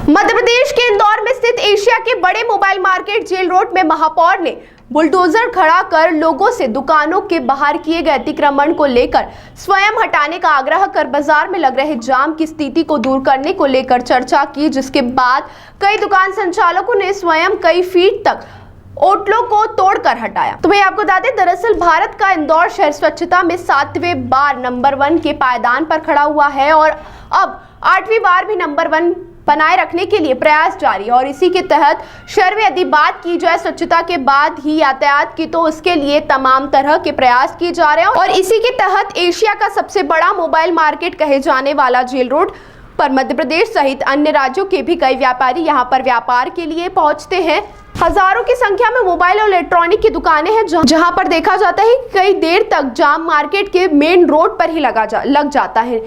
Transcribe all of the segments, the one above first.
मध्य प्रदेश के इंदौर में स्थित एशिया के बड़े मोबाइल मार्केट जेल रोड में महापौर ने बुलडोजर खड़ा कर लोगों से दुकानों के बाहर किए गए अतिक्रमण को लेकर स्वयं हटाने का आग्रह कर बाजार में लग रहे जाम की स्थिति को दूर करने को लेकर चर्चा की, जिसके बाद कई दुकान संचालकों ने स्वयं कई फीट तक ओटलों को तोड़कर हटाया। तो मैं आपको बता दें, दरअसल भारत का इंदौर शहर स्वच्छता में 7वें बार नंबर 1 के पायदान पर खड़ा हुआ है और अब 8वीं बार भी नंबर 1 बनाए रखने के लिए प्रयास जारी है। और इसी के तहत शहर में यदि बात की जाए स्वच्छता के बाद ही यातायात की, तो उसके लिए तमाम तरह के प्रयास किए जा रहे हैं। और इसी के तहत एशिया का सबसे बड़ा मोबाइल मार्केट कहे जाने वाला जेल रोड पर मध्य प्रदेश सहित अन्य राज्यों के भी कई व्यापारी यहाँ पर व्यापार के लिए पहुँचते हैं। हजारों की संख्या में मोबाइल और इलेक्ट्रॉनिक की दुकानें हैं जहां पर देखा जाता है कई देर तक जाम मार्केट के मेन रोड पर ही लग जाता है।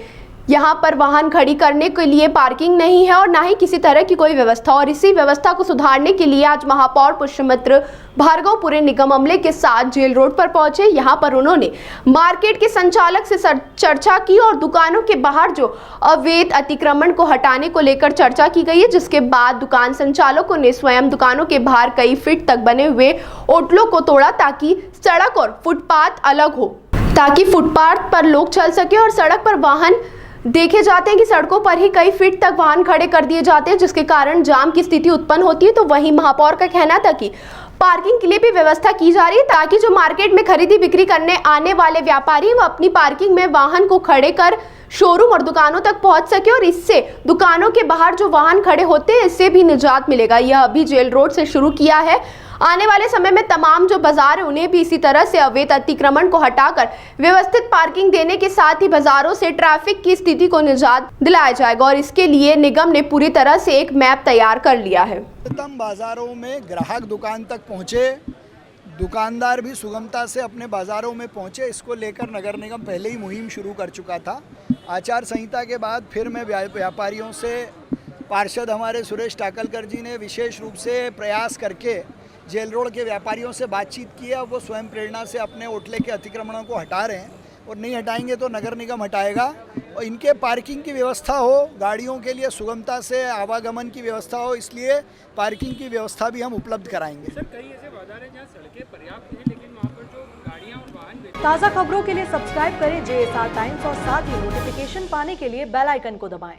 यहाँ पर वाहन खड़ी करने के लिए पार्किंग नहीं है और ना ही किसी तरह की कोई व्यवस्था। और इसी व्यवस्था को सुधारने के लिए आज महापौर पुष्यमित्र भार्गव पुरे निगम अमले के साथ जेल रोड पर पहुंचे। यहाँ पर उन्होंने मार्केट के संचालक से चर्चा की और दुकानों के बाहर जो अवैध अतिक्रमण को हटाने को लेकर चर्चा की गई है, जिसके बाद दुकान संचालकों ने स्वयं दुकानों के बाहर कई फीट तक बने हुए ओटलों को तोड़ा ताकि सड़क और फुटपाथ अलग हो, ताकि फुटपाथ पर लोग चल सके। और सड़क पर वाहन देखे जाते हैं कि सड़कों पर ही कई फीट तक वाहन खड़े कर दिए जाते हैं, जिसके कारण जाम की स्थिति उत्पन्न होती है। तो वहीं महापौर का कहना था कि पार्किंग के लिए भी व्यवस्था की जा रही है ताकि जो मार्केट में खरीदी बिक्री करने आने वाले व्यापारी वो अपनी पार्किंग में वाहन को खड़े कर शोरूम और दुकानों तक पहुंच सके और इससे दुकानों के बाहर जो वाहन खड़े होते हैं इससे भी निजात मिलेगा। यह अभी जेल रोड से शुरू किया है। आने वाले समय में तमाम जो बाजार है उन्हें भी इसी तरह से अवैध अतिक्रमण को हटाकर व्यवस्थित पार्किंग देने के साथ ही बाजारों से ट्रैफिक की स्थिति को निजात दिलाया जाएगा। और इसके लिए निगम ने पूरी तरह से एक मैप तैयार कर लिया है। बाजारों में ग्राहक दुकान तक पहुंचे, दुकानदार भी सुगमता से अपने बाज़ारों में पहुंचे। इसको लेकर नगर निगम पहले ही मुहिम शुरू कर चुका था। आचार संहिता के बाद फिर मैं व्यापारियों से, पार्षद हमारे सुरेश टाकलकर जी ने विशेष रूप से प्रयास करके जेल रोड के व्यापारियों से बातचीत की है। वो स्वयं प्रेरणा से अपने ओटले के अतिक्रमणों को हटा रहे हैं और नहीं हटाएंगे तो नगर निगम हटाएगा। और इनके पार्किंग की व्यवस्था हो, गाड़ियों के लिए सुगमता से आवागमन की व्यवस्था हो, इसलिए पार्किंग की व्यवस्था भी हम उपलब्ध कराएंगे। सर, कई ऐसे बाजार हैं जहाँ सड़कें पर्याप्त हैं लेकिन वहाँ पर जो गाड़ियाँ और वाहन। ताज़ा खबरों के लिए सब्सक्राइब करें JSR टाइम्स और साथ ही नोटिफिकेशन पाने के लिए बेल आइकन को दबाएं।